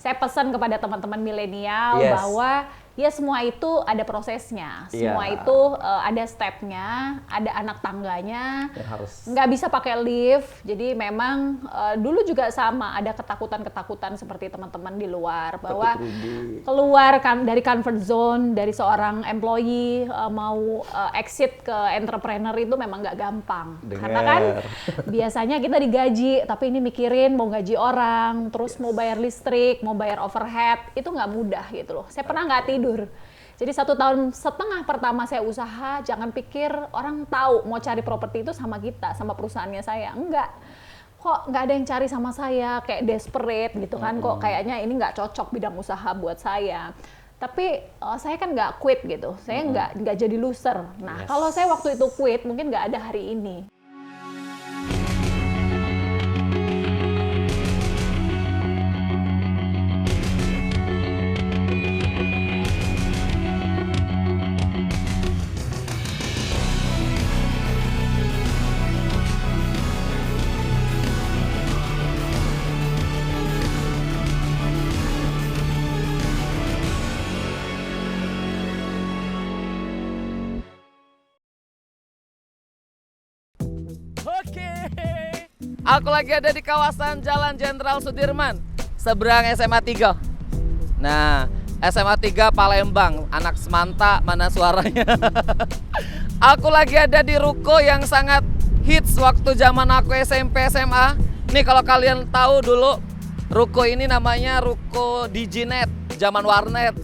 saya pesan kepada teman-teman milenial bahwa ya semua itu ada prosesnya, semua itu ada stepnya, ada anak tangganya, nggak bisa pakai lift. Jadi memang dulu juga sama, ada ketakutan-ketakutan seperti teman-teman di luar bahwa keluar dari comfort zone dari seorang employee mau exit ke entrepreneur itu memang nggak gampang. Karena kan biasanya kita digaji, tapi ini mikirin mau gaji orang, terus mau bayar listrik, mau bayar overhead, itu nggak mudah gitu loh. Saya pernah nggak tidur. Jadi 1,5 tahun pertama saya usaha, jangan pikir orang tahu mau cari properti itu sama kita, sama perusahaannya saya. Enggak. Kok nggak ada yang cari sama saya, kayak desperate gitu kan, kok kayaknya ini nggak cocok bidang usaha buat saya. Tapi saya kan nggak quit gitu, saya nggak jadi loser. Nah kalau saya waktu itu quit, mungkin nggak ada hari ini. Aku lagi ada di kawasan Jalan Jenderal Sudirman, seberang SMA 3. Nah, SMA 3 Palembang, anak Semanta, mana suaranya? Aku lagi ada di ruko yang sangat hits waktu zaman aku SMP SMA. Nih kalau kalian tahu dulu, ruko ini namanya ruko Diginet, zaman warnet.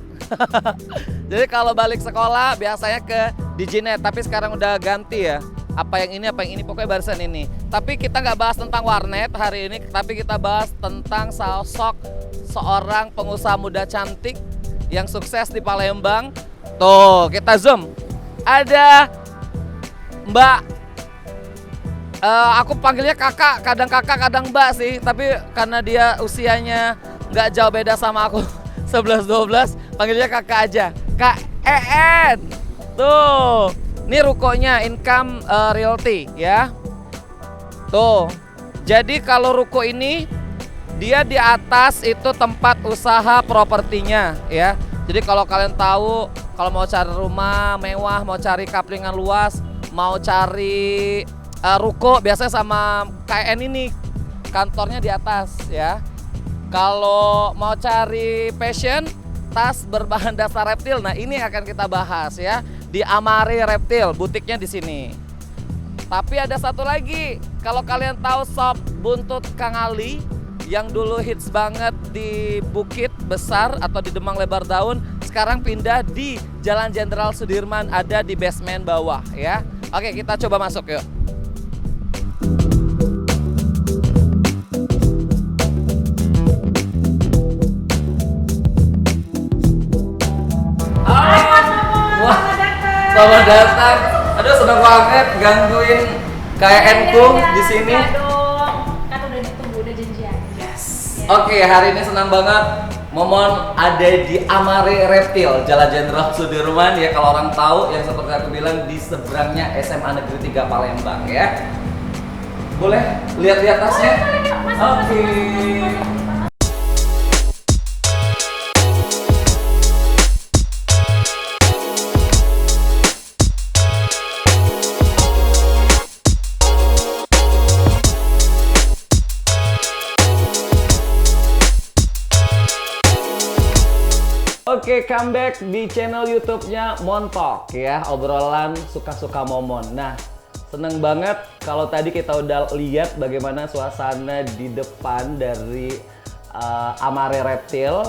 Jadi kalau balik sekolah biasanya ke Diginet, tapi sekarang udah ganti ya. Apa yang ini, pokoknya barisan ini. Tapi kita nggak bahas tentang warnet hari ini, tapi kita bahas tentang sosok seorang pengusaha muda cantik yang sukses di Palembang. Tuh, kita zoom. Ada Mbak, aku panggilnya kakak, kadang mbak sih. Tapi karena dia usianya nggak jauh beda sama aku, 11-12, panggilnya kakak aja. Kak EN. Tuh. Ini rukonya Income Realty ya. Tuh. Jadi kalau ruko ini dia di atas itu tempat usaha propertinya ya. Jadi kalau kalian tahu kalau mau cari rumah mewah, mau cari kaplingan luas, mau cari ruko biasanya sama KN ini kantornya di atas ya. Kalau mau cari fashion, tas berbahan dasar reptil, nah ini akan kita bahas ya. Di Amare Reptil, butiknya di sini. Tapi ada satu lagi, kalau kalian tahu sop buntut Kang Ali yang dulu hits banget di Bukit Besar atau di Demang Lebar Daun, sekarang pindah di Jalan Jenderal Sudirman, ada di basement bawah ya. Oke, kita coba masuk yuk. Selamat datang. Aduh, senang banget gangguin KN-ku di sini. Kan udah ditunggu, udah janjian. Yes. Oke, hari ini senang banget Momon ada di Amare Reptil, Jalan Jenderal Sudirman ya, kalau orang tahu yang seperti aku bilang di seberangnya SMA Negeri 3 Palembang ya. Boleh lihat-lihat tasnya? Oke. Oke, comeback di channel YouTube-nya Montalk ya, obrolan suka-suka Momon. Nah, seneng banget kalau tadi kita udah lihat bagaimana suasana di depan dari Amare Reptil.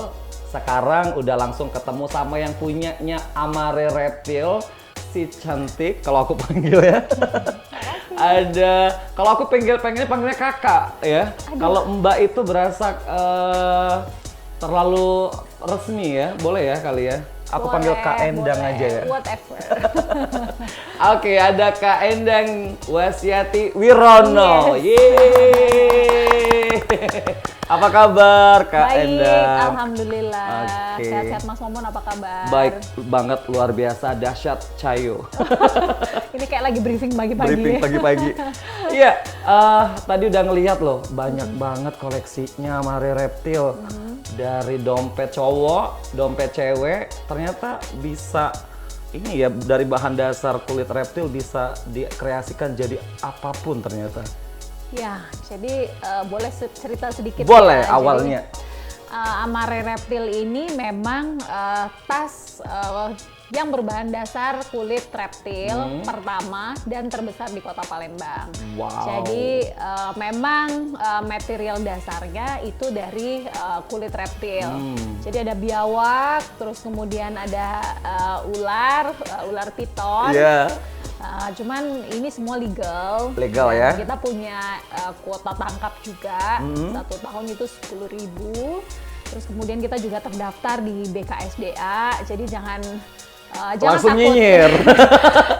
Sekarang udah langsung ketemu sama yang punyanya Amare Reptil, si cantik kalau aku panggil ya. Ada, kalau aku panggilnya kakak ya. Kalau Mbak itu berasa terlalu resmi ya, boleh ya kali ya? Aku panggil Kak Endang aja ya. Whatever. Oke, ada Kak Endang Wasyati Wirono. Yeay. Apa kabar Kak Endang? Baik, alhamdulillah. Sehat-sehat Mas Momon, apa kabar? Baik banget, luar biasa, dahsyat Cayo. Ini kayak lagi briefing pagi-pagi. Briefing pagi-pagi. Iya, tadi udah ngelihat loh, banyak banget koleksinya Mare Reptil. Dari dompet cowok, dompet cewek, ternyata bisa ini ya, dari bahan dasar kulit reptil bisa dikreasikan jadi apapun ternyata. Ya, jadi boleh cerita sedikit. Boleh, ya. awalnya. Jadi, Mare Reptil ini memang tas yang berbahan dasar kulit reptil pertama dan terbesar di kota Palembang. Wow. Jadi memang material dasarnya itu dari kulit reptil. Jadi ada biawak, terus kemudian ada ular piton. Iya. Cuman ini semua legal. Legal ya. Kita punya kuota tangkap juga. 1 tahun itu 10.000. Terus kemudian kita juga terdaftar di BKSDA. Jadi jangan langsung takut. nyinyir.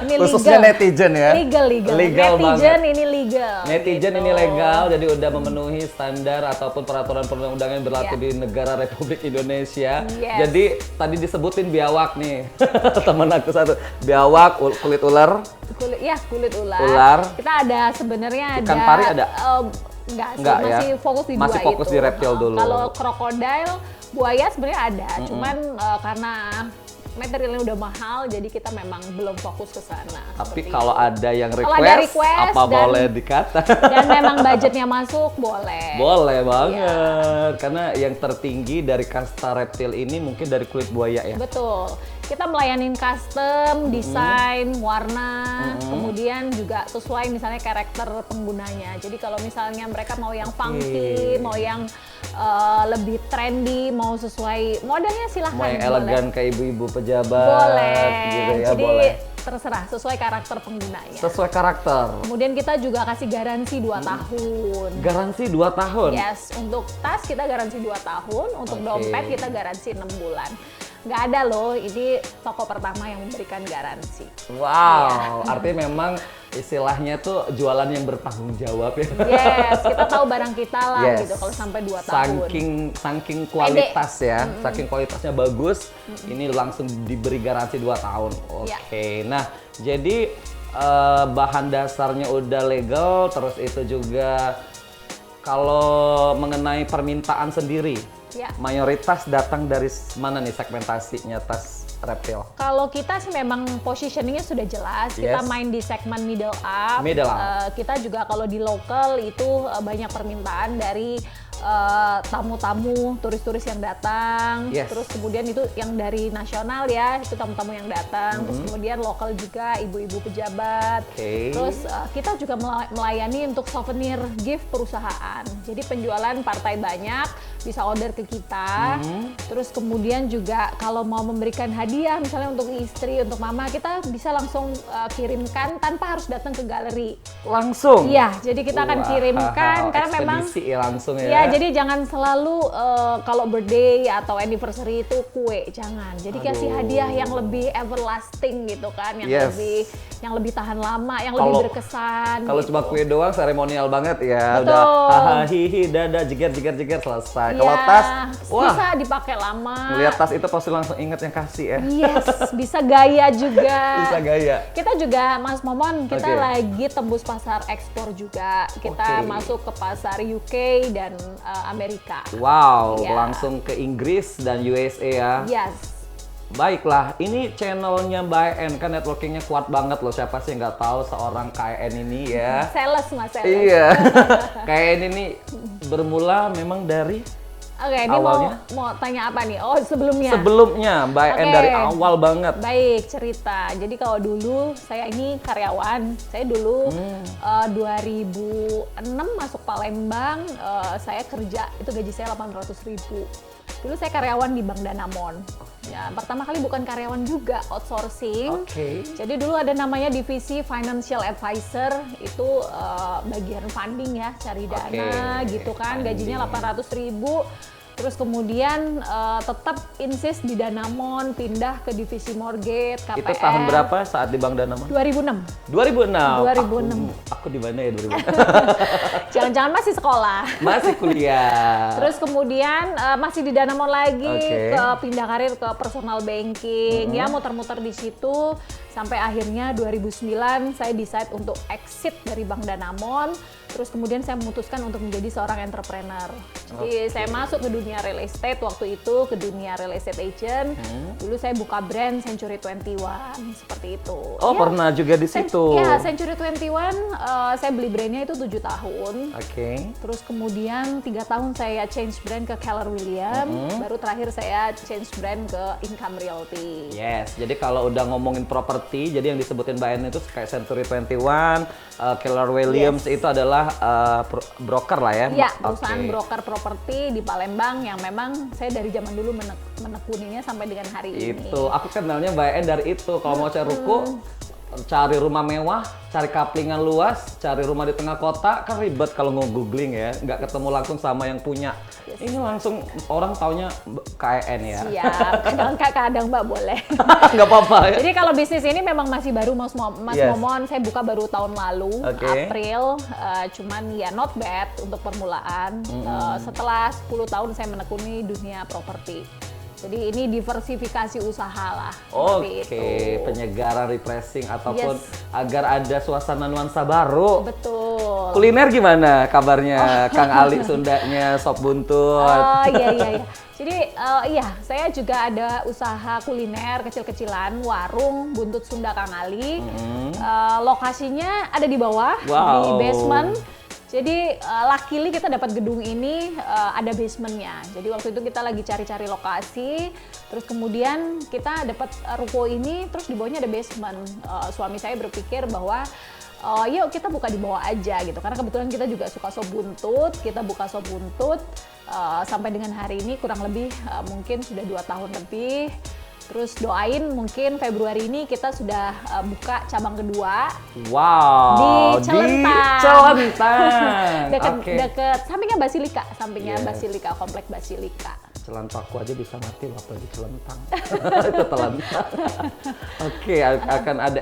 Ini khususnya legal. netizen ya. Legal. Legal netizen banget. ini legal. Netizen gitu. ini legal, jadi udah memenuhi standar ataupun peraturan perundang-undangan yang berlaku di negara Republik Indonesia. Yes. Jadi tadi disebutin biawak nih, temen aku satu. Biawak, kulit ular. Kulit ular. Ular. Kita ada sebenarnya Ikan pari ada? Enggak sih, Enggak, masih ya? fokus di Masih dua fokus itu. di reptil dulu. Kalau krokodil, buaya sebenarnya ada, cuman karena materialnya udah mahal, jadi kita memang belum fokus ke sana. Tapi seperti kalau itu. ada yang Kalau ada request apa boleh dikata? Dan memang budgetnya masuk, boleh. Boleh banget, karena yang tertinggi dari kasta reptil ini mungkin dari kulit buaya ya? Betul. Kita melayanin custom, desain, warna, kemudian juga sesuai misalnya karakter penggunanya. Jadi kalau misalnya mereka mau yang funky, mau yang lebih trendy, mau sesuai modelnya silahkan. Mau yang elegan kayak ibu-ibu pejabat, boleh. gitu ya, Jadi boleh. terserah sesuai karakter penggunanya. Sesuai karakter. Kemudian kita juga kasih garansi 2 tahun. Garansi 2 tahun? Yes, untuk tas kita garansi 2 tahun, untuk Oke. dompet kita garansi 6 bulan. Nggak ada loh, ini toko pertama yang memberikan garansi. Wow, artinya memang istilahnya tuh jualan yang bertanggung jawab ya. Yes, kita tahu barang kita lah Yes. gitu kalau sampai 2 tahun. Saking kualitas ya, saking kualitasnya bagus, ini langsung diberi garansi 2 tahun. Oke. Nah, jadi bahan dasarnya udah legal, terus itu juga kalau mengenai permintaan sendiri, mayoritas datang dari mana nih segmentasinya tas reptil? Kalau kita sih memang positioningnya sudah jelas, kita main di segmen middle up. Kita juga kalau di local itu banyak permintaan dari tamu-tamu, turis-turis yang datang, terus kemudian itu yang dari nasional ya, itu tamu-tamu yang datang, terus kemudian lokal juga ibu-ibu pejabat, terus kita juga melayani untuk souvenir gift perusahaan, jadi penjualan partai banyak, bisa order ke kita, terus kemudian juga kalau mau memberikan hadiah misalnya untuk istri, untuk mama, kita bisa langsung kirimkan tanpa harus datang ke galeri. Langsung? Iya, jadi kita akan kirimkan karena memang ya langsung ya. Jadi jangan selalu kalau birthday atau anniversary itu kue, jangan. Jadi kasih hadiah yang lebih everlasting gitu kan, yang lebih tahan lama, yang lebih berkesan. Kalau gitu. cuma kue doang seremonial banget ya. Betul. Udah hahaha hihi dada jeger selesai. Kalau tas, bisa dipakai lama. Lihat tas itu pasti langsung inget yang kasih ya. Yes, bisa gaya juga. Bisa gaya. Kita juga Mas Momon, kita lagi tembus pasar ekspor juga. Kita masuk ke pasar UK dan Amerika. Wow, langsung ke Inggris dan USA ya. Yes. Baiklah, ini channelnya KN kan networkingnya kuat banget loh. Siapa sih nggak tahu seorang KN ini ya? Sales Mas, sales. Iya. KN ini bermula memang dari ini mau tanya apa nih? Oh, sebelumnya. Sebelumnya, Mbak En dari awal banget. Baik, cerita. Jadi kalau dulu saya ini karyawan. Saya dulu 2006 masuk Palembang, saya kerja, itu gaji saya 800.000. Dulu saya karyawan di Bank Danamon. Ya, pertama kali bukan karyawan juga, outsourcing. Jadi dulu ada namanya divisi Financial Advisor, itu bagian funding ya, cari dana gitu kan, gajinya 800.000. Terus kemudian tetap insist di Danamon, pindah ke divisi mortgage, KPR. Itu tahun berapa saat di Bank Danamon? 2006. 2006? Aku di mana ya 2006? Jangan-jangan masih sekolah. Masih kuliah. Terus kemudian masih di Danamon lagi, pindah karir ke personal banking, ya muter-muter di situ. Sampai akhirnya 2009 saya decide untuk exit dari Bank Danamon. Terus kemudian saya memutuskan untuk menjadi seorang entrepreneur. Jadi saya masuk ke dunia real estate waktu itu, ke dunia real estate agent. Dulu saya buka brand Century 21, seperti itu. Oh, ya, pernah juga di situ? Ya, Century 21, saya beli brandnya itu 7 tahun. Terus kemudian 3 tahun saya change brand ke Keller Williams. Baru terakhir saya change brand ke Income Realty. Yes, jadi kalau udah ngomongin properti, jadi yang disebutin Mbak En itu kayak Century 21, Keller Williams itu adalah broker lah ya? Ya, perusahaan broker properti di Palembang yang memang saya dari zaman dulu menekuninya sampai dengan hari ini. Itu, aku kenalnya Mbak En dari itu. Kalau mau cari ruko, cari rumah mewah, cari kaplingan luas, cari rumah di tengah kota, kan ribet kalau nge-googling ya, nggak ketemu langsung sama yang punya. Ini langsung orang taunya KN ya. Siap, kadang Mbak boleh. Nggak apa-apa ya. Jadi kalau bisnis ini memang masih baru Mas Momon, saya buka baru tahun lalu, April, cuman ya not bad untuk permulaan. Setelah 10 tahun saya menekuni dunia properti. Jadi ini diversifikasi usaha lah. Oke, penyegaran, refreshing ataupun agar ada suasana nuansa baru. Betul. Kuliner gimana kabarnya? Kang Ali Sundanya, sop buntut. Oh iya. Jadi saya juga ada usaha kuliner kecil-kecilan, warung buntut Sunda Kang Ali. Lokasinya ada di bawah, di basement. Jadi luckily kita dapat gedung ini ada basementnya. Jadi waktu itu kita lagi cari-cari lokasi, terus kemudian kita dapat ruko ini, terus di bawahnya ada basement. Suami saya berpikir bahwa yuk kita buka di bawah aja gitu, karena kebetulan kita juga suka sop buntut, kita buka sop buntut sampai dengan hari ini kurang lebih mungkin sudah 2 tahun lebih. Terus doain mungkin Februari ini kita sudah buka cabang kedua. Wow. Di Celentang. Deket sampingnya Basilika, Basilika, komplek Basilika. Celantaku aja bisa mati waktu di Celentang. Itu Celentang. Oke, akan ada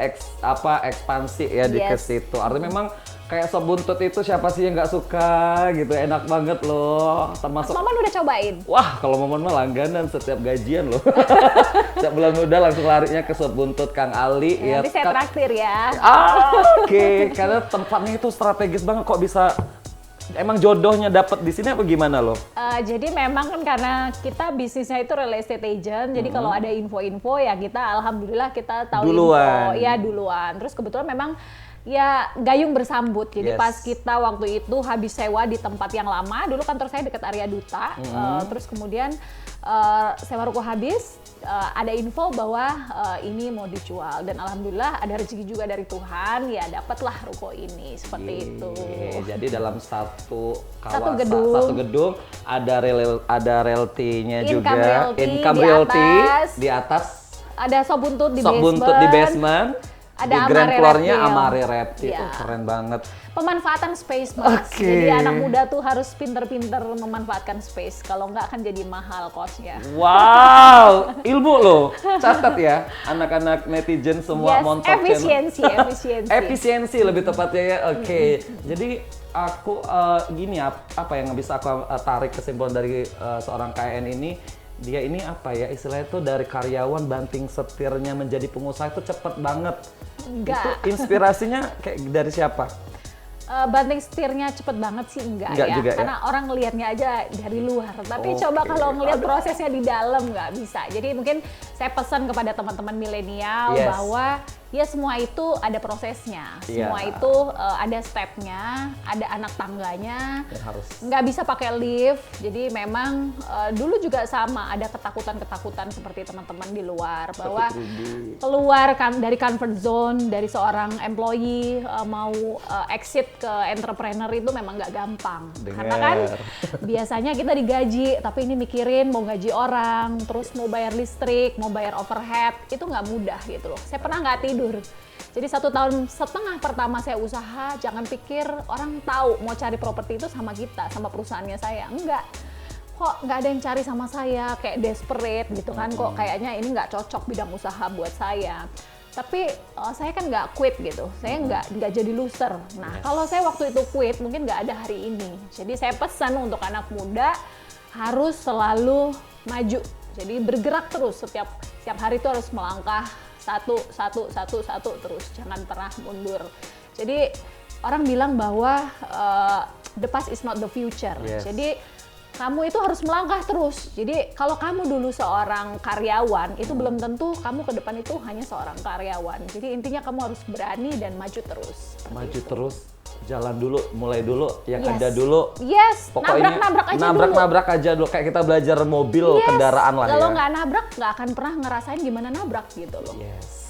ekspansi ya di ke situ. Artinya memang kayak sop buntut itu siapa sih yang nggak suka gitu, enak banget loh. Termasuk Mas Maman udah cobain? Wah, kalau Maman mah langganan setiap gajian loh. Setiap bulan muda langsung larinya ke sop buntut Kang Ali. Nanti saya traktir ya. Oke, karena tempatnya itu strategis banget, kok bisa emang jodohnya dapat di sini apa gimana loh? Jadi memang kan karena kita bisnisnya itu real estate agent, jadi kalau ada info-info ya kita alhamdulillah kita tahu duluan. Info ya duluan. Terus kebetulan memang ya gayung bersambut. Jadi pas kita waktu itu habis sewa di tempat yang lama, dulu kantor saya dekat area Duta. Terus kemudian sewa ruko habis, ada info bahwa ini mau dijual dan alhamdulillah ada rezeki juga dari Tuhan, ya dapatlah ruko ini seperti itu. Jadi dalam satu gedung ada realty-nya juga, Income Realty di atas ada sop buntut di basement. Ada di grand floor-nya Amare Reptil. Keren banget. Pemanfaatan space, Mas. Jadi anak muda tuh harus pinter-pinter memanfaatkan space. Kalau nggak kan jadi mahal kosnya. Wow, ilmu loh. Catat ya, anak-anak netizen semua montok channel. Efisiensi lebih tepatnya ya. Oke. Jadi aku gini apa yang bisa aku tarik kesimpulan dari seorang KN ini? Dia ini apa ya, istilahnya tuh dari karyawan banting setirnya menjadi pengusaha itu cepet banget. Enggak. Itu inspirasinya kayak dari siapa? Banting setirnya cepet banget sih enggak ya, juga, karena orang ngelihatnya aja dari luar. Tapi coba kalau ngelihat prosesnya di dalam nggak bisa. Jadi mungkin saya pesan kepada teman-teman milenial bahwa ya semua itu ada prosesnya, semua itu ada stepnya, ada anak tangganya, nggak bisa pakai lift. Jadi memang dulu juga sama, ada ketakutan-ketakutan seperti teman-teman di luar bahwa keluar dari comfort zone dari seorang employee mau exit ke entrepreneur itu memang nggak gampang. Karena kan biasanya kita digaji, tapi ini mikirin mau gaji orang, terus mau bayar listrik, mau bayar overhead, itu nggak mudah gitu loh. Saya pernah nggak tidur. Jadi 1,5 tahun pertama saya usaha, jangan pikir orang tahu mau cari properti itu sama kita, sama perusahaannya saya. Enggak. Kok nggak ada yang cari sama saya, kayak desperate gitu kan, kok kayaknya ini nggak cocok bidang usaha buat saya. Tapi saya kan nggak quit gitu, saya nggak jadi loser. Nah kalau saya waktu itu quit, mungkin nggak ada hari ini. Jadi saya pesan untuk anak muda harus selalu maju. Jadi bergerak terus, setiap hari itu harus melangkah satu terus, jangan pernah mundur. Jadi orang bilang bahwa the past is not the future. Jadi kamu itu harus melangkah terus. Jadi kalau kamu dulu seorang karyawan, itu belum tentu kamu ke depan itu hanya seorang karyawan. Jadi intinya kamu harus berani dan maju terus. Maju terus, jalan dulu, mulai dulu, yang ada dulu. Pokoknya nabrak aja dulu. Kayak kita belajar mobil, kendaraan lah. Kalau nggak nabrak, nggak akan pernah ngerasain gimana nabrak gitu loh.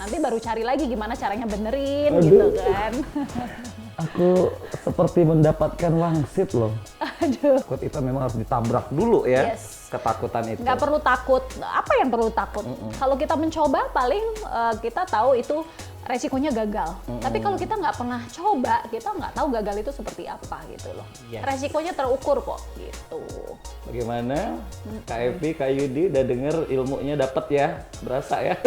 Nanti baru cari lagi gimana caranya benerin gitu kan. Aku seperti mendapatkan wangsit loh. Takut itu memang harus ditabrak dulu ya, ketakutan itu. Nggak perlu takut. Apa yang perlu takut? Kalau kita mencoba, paling kita tahu itu resikonya gagal. Tapi kalau kita nggak pernah coba, kita nggak tahu gagal itu seperti apa gitu loh. Resikonya terukur kok gitu. Bagaimana? Kak Evi, Kak Yudi udah denger ilmunya dapat ya? Berasa ya?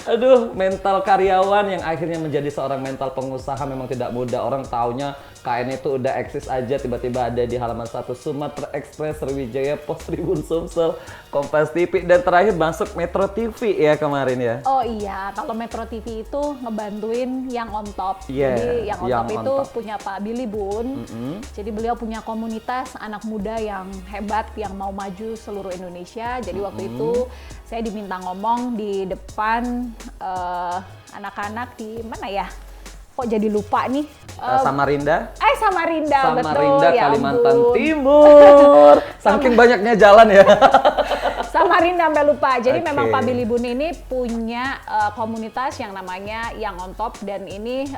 Aduh, mental karyawan yang akhirnya menjadi seorang mental pengusaha memang tidak mudah. Orang taunya KN itu udah eksis aja, tiba-tiba ada di halaman 1 Sumatera Express, Sriwijaya Post, Tribun Sumsel, Kompas TV, dan terakhir masuk Metro TV ya kemarin ya. Oh iya, kalau Metro TV itu ngebantuin yang on top. Jadi yang on top itu punya Pak Billy Bun. Jadi beliau punya komunitas anak muda yang hebat, yang mau maju seluruh Indonesia. Jadi waktu itu saya diminta ngomong di depan anak-anak di mana ya? Kok jadi lupa nih? Samarinda. Samarinda, betul. Samarinda, ya Kalimantan Timur. Saking banyaknya jalan ya. Samarinda sampai lupa. Jadi memang Pak Billy Bun ini punya komunitas yang namanya Yang On Top, dan ini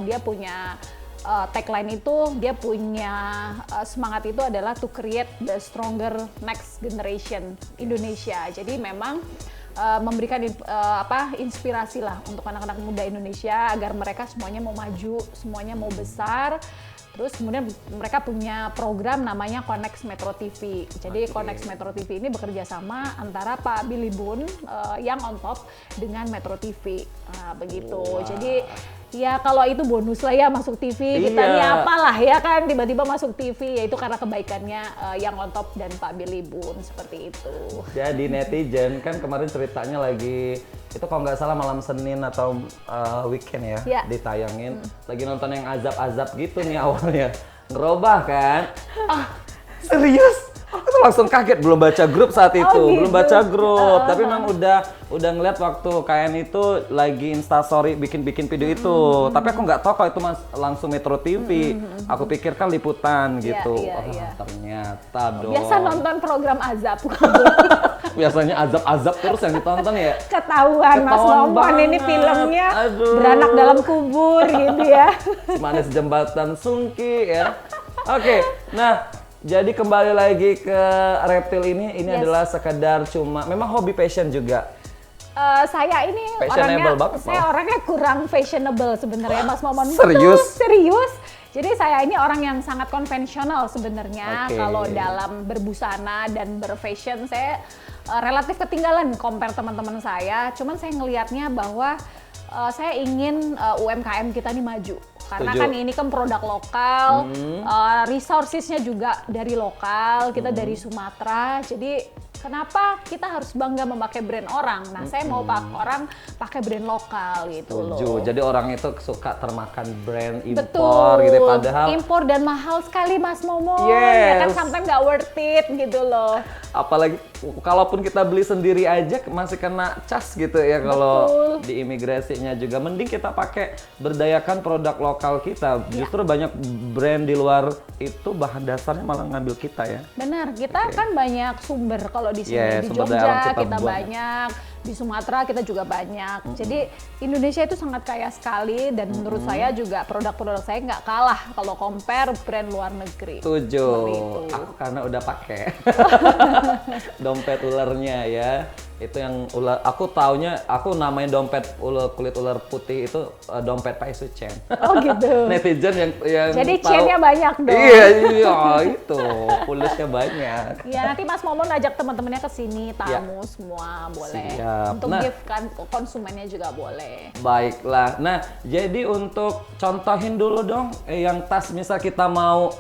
dia punya tagline itu, dia punya semangat itu adalah to create the stronger next generation Indonesia. Jadi memang memberikan inspirasi lah untuk anak-anak muda Indonesia agar mereka semuanya mau maju, semuanya mau besar. Terus kemudian mereka punya program namanya Connect Metro TV. Jadi Connect Metro TV ini bekerja sama antara Pak Billy Bun yang on top dengan Metro TV. Nah, begitu. Jadi ya kalau itu bonus lah ya masuk TV, kita nih apalah ya kan tiba-tiba masuk TV, yaitu karena kebaikannya yang on top dan Pak Billy Bun, seperti itu. Jadi netizen kan kemarin ceritanya lagi, itu kalau nggak salah malam Senin atau weekend ya, ditayangin, lagi nonton yang azab-azab gitu nih awalnya, ngerubah kan, serius? Aku tuh langsung kaget, belum baca grup saat itu, belum baca grup, tapi memang udah ngeliat waktu KN itu lagi instastory bikin video itu, tapi aku nggak tahu kalau itu langsung Metro TV, aku pikir kan liputan gitu. Ternyata dong. Biasa nonton program azab. Biasanya azab-azab terus yang ditonton ya. Ketahuan Mas Momon ini filmnya beranak dalam kubur gitu ya. Manis Jembatan Sungki ya. Oke, nah. Jadi kembali lagi ke reptil ini adalah sekedar cuma, memang hobi passion juga. Saya ini orangnya kurang fashionable sebenarnya, Mas Momon. Serius. Jadi saya ini orang yang sangat konvensional sebenarnya. Kalau dalam berbusana dan berfashion saya relatif ketinggalan compare teman-teman saya. Cuman saya ngelihatnya bahwa saya ingin UMKM kita ini maju. Karena kan ini kan produk lokal, resourcesnya juga dari lokal, kita dari Sumatera, jadi kenapa kita harus bangga memakai brand orang? Nah, saya mau orang pakai brand lokal gitu loh. Jadi orang itu suka termakan brand impor gitu, padahal impor dan mahal sekali Mas Momo, ya kan sometimes nggak worth it gitu loh. Apalagi kalaupun kita beli sendiri aja masih kena cas gitu ya kalau di imigrasinya juga. Mending kita pakai berdayakan produk lokal kita. Justru banyak brand di luar itu bahan dasarnya malah ngambil kita ya. Benar, kita kan banyak sumber kalau di sini. Di Jogja kita banyak, di Sumatera kita juga banyak. Jadi Indonesia itu sangat kaya sekali, dan menurut saya juga produk-produk saya nggak kalah kalau compare brand luar negeri. Setuju. Aku karena udah pakai dompet ularnya ya. Itu yang ular, aku taunya, aku namanya dompet kulit ular putih itu dompet Pak Isu Chen. Oh gitu. Netizen yang jadi Chen-nya banyak dong. Iya itu, pulusnya banyak. Iya, nanti Mas Momon ajak teman-temannya ke sini, tamu semua boleh. Siap. Untuk gift kan konsumennya juga boleh. Baiklah. Nah, jadi untuk contohin dulu dong yang tas, misal kita mau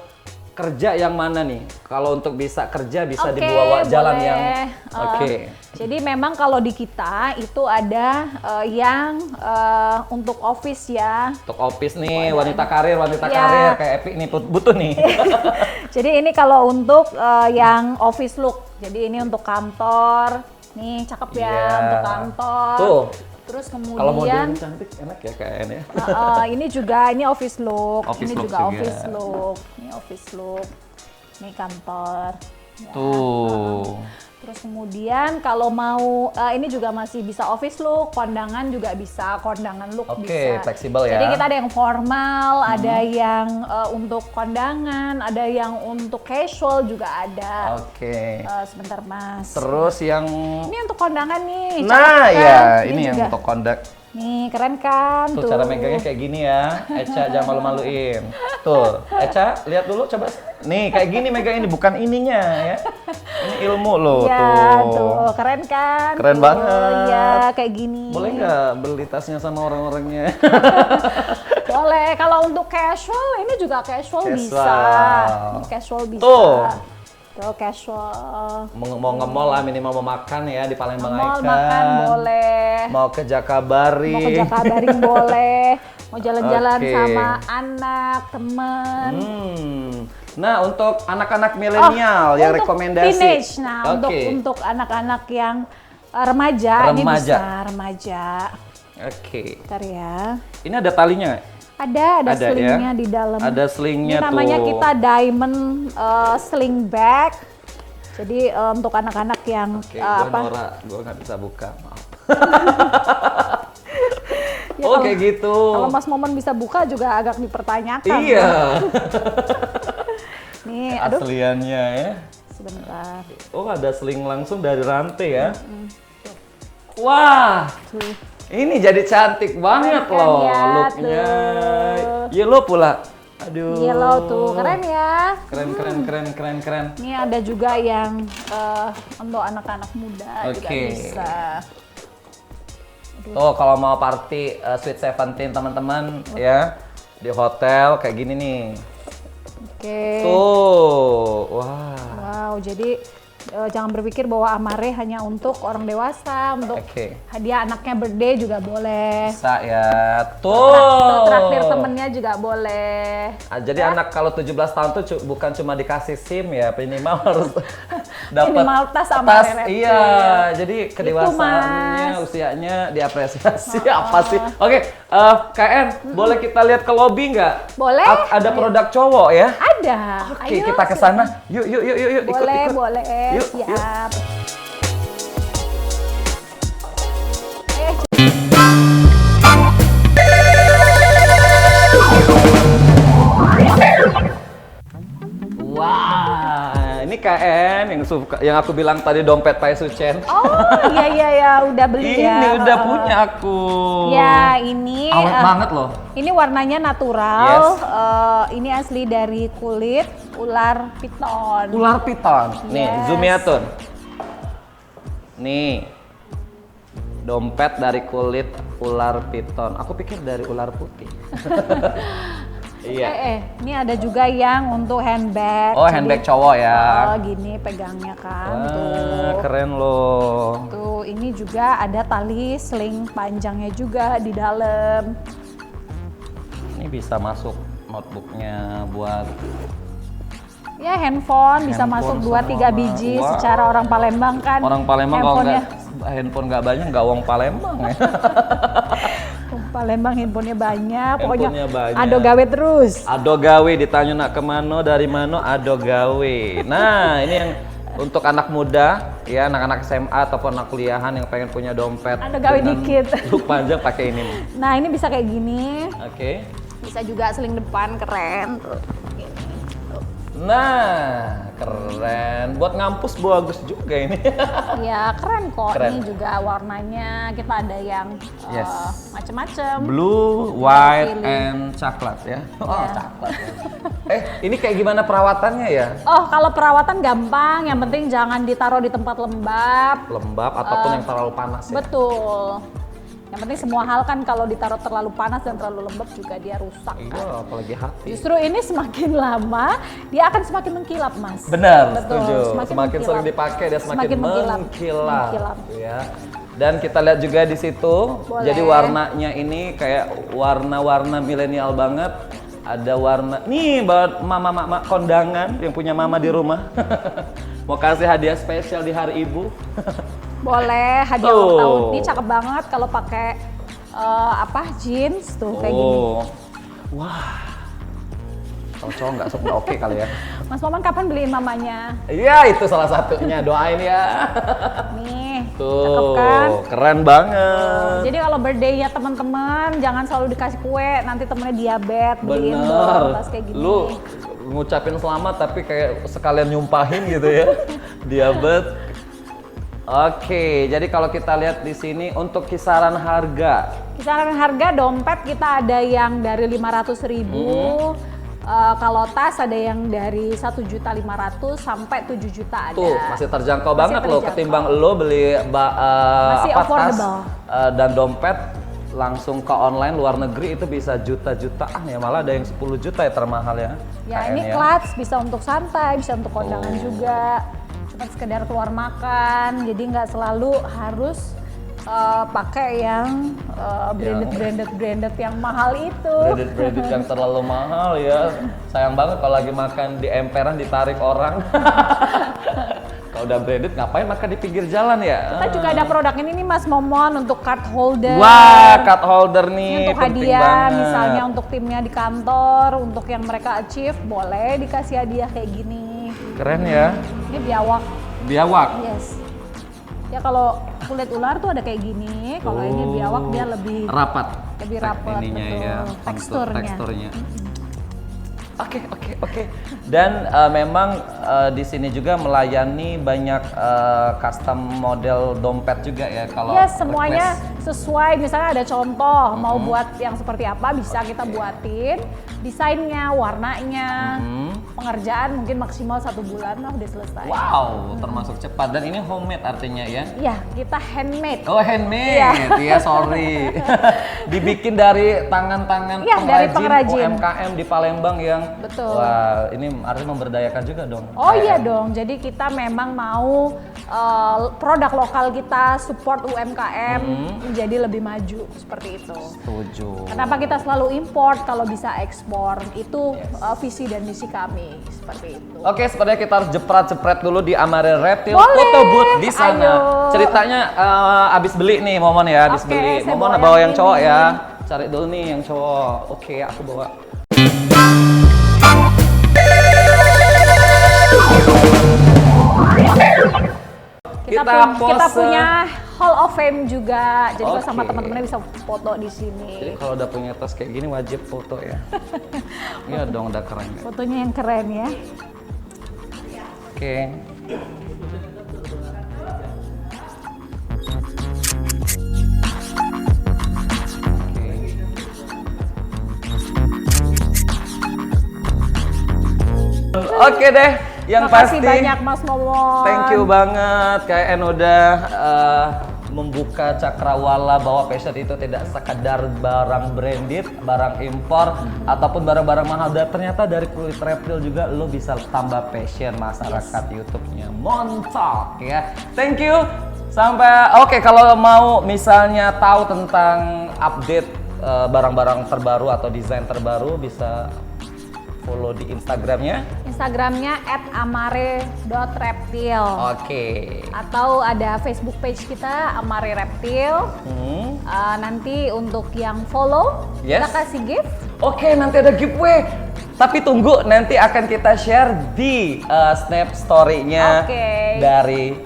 kerja yang mana nih? Kalau untuk bisa kerja bisa dibawa jalan yang Jadi memang kalau di kita itu ada yang untuk office ya. Untuk office nih, wanita karir kayak Epi nih butuh nih. Jadi ini kalau untuk yang office look. Jadi ini untuk kantor. Nih cakep ya untuk kantor. Tuh. Terus kemudian kalau model cantik enak ya kayaknya. Ini juga ini office look. Office ini look juga office look. Ini office look. Ini kantor. Ya. Tuh. Terus kemudian kalau mau ini juga masih bisa office look, kondangan juga bisa, kondangan look bisa. Oke, fleksibel ya. Jadi kita ada yang formal, ada yang untuk kondangan, ada yang untuk casual juga ada. Oke. Sebentar Mas. Terus yang ini untuk kondangan nih. Nah kan? ya, ini yang untuk kondak. Nih keren kan? Tuh cara megangnya kayak gini ya, Eca jangan malu-maluin. Tuh, Eca lihat dulu coba. Nih kayak gini megang ini, bukan ininya ya. Ini ilmu loh ya, tuh. Keren kan? Keren banget. Iya kayak gini. Boleh nggak beli tasnya sama orang-orangnya? Boleh. Kalau untuk casual ini juga casual. Bisa. Ini casual bisa. Tuh casual. Mau nge-mall lah minimal mau makan ya di Palembang Icon. Mau makan boleh. Mau ke Jakabaring. Mau ke Jakabaring boleh. Mau jalan-jalan sama anak, temen. Nah untuk anak-anak milenial yang rekomendasi. Teenage. Nah untuk anak-anak yang remaja ini bisa remaja. Oke. Bentar ya. Ini ada talinya nggak? Ada slingnya ya? Di dalam. Ada slingnya tuh. Ini namanya kita diamond sling bag. Jadi untuk anak-anak yang gue nggak bisa buka, maaf. Ya, kayak gitu. Kalau Mas Momon bisa buka juga agak dipertanyakan. Iya. Nih, asliannya ya. Sebentar. Ada sling langsung dari rantai ya. Wah. Tuh. Ini jadi cantik banget loh looknya. Yellow pula. Aduh. Yellow tuh, keren ya. Keren. Ini ada juga yang untuk anak-anak muda juga bisa. Tuh kalau mau party Sweet 17 teman-teman ya di hotel kayak gini nih. Oke. Tuh, wow. Jadi jangan berpikir bahwa Amare hanya untuk orang dewasa, untuk hadiah anaknya birthday juga boleh. Bisa ya. Tuh. Traktir temennya juga boleh. Jadi anak kalau 17 tahun tuh bukan cuma dikasih SIM ya, minimal harus dapat minimal tas Amare. Iya, jadi kedewasaannya, usianya diapresiasi. Apa sih? Oke, KN, boleh kita lihat ke lobby nggak? Boleh. Ada produk cowok ya? Ada. Oke, kita ke sana. Yuk. Boleh, ikut. boleh. Yuk. Siap. Wah, ini KN yang aku bilang tadi dompet Pai Sucen. Oh iya udah beli ya. Ini udah punya aku. Ya ini. Awet banget loh. Ini warnanya natural. Ini asli dari kulit ular piton. Ular piton. Nih, zoom ya Tun. Nih. Dompet dari kulit ular piton. Aku pikir dari ular putih. Iya. Ini ada juga yang untuk handbag. Oh, handbag cowok ya. Gini pegangnya kan. Wah, tuh. Keren loh. Tuh, ini juga ada tali sling panjangnya juga di dalam. Ini bisa masuk notebooknya buat ya handphone bisa masuk 2-3 biji. Secara orang Palembang kan. Orang Palembang kalau handphone nggak banyak nggak wong Palembang ya. Palembang handphonenya banyak, pokoknya ado gawe terus. Ado gawe, ditanya nak kemana, dari mana, ado gawe. Nah ini yang untuk anak muda, ya anak-anak SMA ataupun anak kuliahan yang pengen punya dompet. Ado gawe dikit. Look panjang pakai ini. Nah ini bisa kayak gini. Oke. Bisa juga seling depan, keren. Nah, keren. Buat ngampus bagus juga ini. Ya, keren kok. Keren. Ini juga warnanya kita ada yang macam-macam. Blue, white, and coklat ya. Coklat. Ya. Ini kayak gimana perawatannya ya? Oh, kalau perawatan gampang. Yang penting jangan ditaruh di tempat lembab. Lembab ataupun yang terlalu panas ya. Betul. Yang penting semua hal kan kalau ditaruh terlalu panas dan terlalu lembab juga dia rusak kan. Iya, apalagi hati. Justru ini semakin lama dia akan semakin mengkilap, Mas. Benar, betul. setuju. Semakin sering dipakai dia semakin mengkilap. Ya. Dan kita lihat juga di situ. Boleh. Jadi warnanya ini kayak warna-warna milenial banget. Ada warna nih buat mama-mama kondangan yang punya mama di rumah. Mau kasih hadiah spesial di Hari Ibu. Boleh, hadiah ulang tahun. Ini cakep banget kalau pakai jeans tuh kayak gini. Wah. Kalau cowok nggak suka oke kali ya. Mas Maman kapan beliin mamanya? Iya, itu salah satunya. Doain ya. Nih, tuh, cakep kan? Keren banget. Jadi kalau birthday-nya teman-teman jangan selalu dikasih kue, nanti temennya diabetes, beliin dong tas kayak gini. Lu ngucapin selamat tapi kayak sekalian nyumpahin gitu ya. Diabetes. Oke, jadi kalau kita lihat di sini untuk kisaran harga. Kisaran harga dompet kita ada yang dari 500.000. Kalau tas ada yang dari 1.500.000 sampai 7 juta ada. Tuh, masih terjangkau banget loh ketimbang lo beli tas dan dompet langsung ke online luar negeri itu bisa juta-jutaan ya, malah ada yang 10 juta ya termahal ya. Ya ini clutch bisa untuk santai, bisa untuk kondangan juga. Cuma sekedar keluar makan, jadi nggak selalu harus pakai yang branded yang mahal itu. Branded yang terlalu mahal ya. Sayang banget kalau lagi makan di emperan ditarik orang. Kalau udah branded ngapain makan di pinggir jalan ya? Kita juga ada produk ini nih Mas Momon untuk card holder. Wah, card holder nih. Ini untuk hadiah, misalnya untuk timnya di kantor, untuk yang mereka achieve, boleh dikasih hadiah kayak gini. Keren ya. Ini biawak. Biawak? Yes. Ya kalau kulit ular tuh ada kayak gini, kalau ini biawak dia lebih rapat. Lebih rapat, ininya betul. Ya, teksturnya. Oke. Dan memang di sini juga melayani banyak custom model dompet juga ya kalau ya semuanya sesuai, misalnya ada contoh mau buat yang seperti apa bisa kita buatin, desainnya, warnanya, pengerjaan mungkin maksimal 1 bulan lah udah selesai. Wow, termasuk cepat. Dan ini homemade artinya ya? Iya, kita handmade. Oh, handmade. Iya, sorry. Dibikin dari tangan-tangan pengrajin UMKM di Palembang yang betul. Wah, ini artinya memberdayakan juga dong. Oh iya dong. Jadi kita memang mau produk lokal kita support UMKM menjadi lebih maju seperti itu. Setuju. Kenapa kita selalu import kalau bisa ekspor? Itu visi dan misi kami seperti itu. Oke, sepertinya kita harus jepret dulu di Amare Reptile Boleh. Photo Booth di sana. Ayo. Ceritanya abis beli nih Momon ya, abis beli. Momon bawa yang cowok ya. Cari dulu nih yang cowok. Oke, aku bawa. Kita punya Hall of Fame juga, jadi kalau sama teman-temannya bisa foto di sini. Jadi kalau udah punya tas kayak gini wajib foto ya. Iya dong, udah keren. Fotonya yang keren ya. Oke. Oke deh, yang pasti. Makasih banyak Mas Momon. Thank you banget Kak En udah membuka cakrawala bahwa fashion itu tidak sekadar barang branded, barang impor ataupun barang-barang mahal. Dan ternyata dari kulit reptil juga lo bisa tambah passion masyarakat YouTube-nya. Montok ya. Thank you. Sampai kalau mau misalnya tahu tentang update barang-barang terbaru atau desain terbaru bisa follow di Instagramnya @amare.reptil. Atau ada Facebook page kita Amare Reptil. Nanti untuk yang follow kita kasih gift. Nanti ada giveaway. Tapi tunggu, nanti akan kita share di Snap Story-nya dari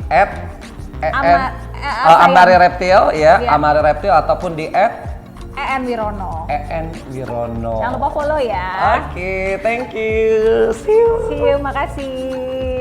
Amare Reptil ya, Amare Reptil ataupun di EN Wirono. Wirono. Jangan lupa follow ya. Thank you. See you. Makasih.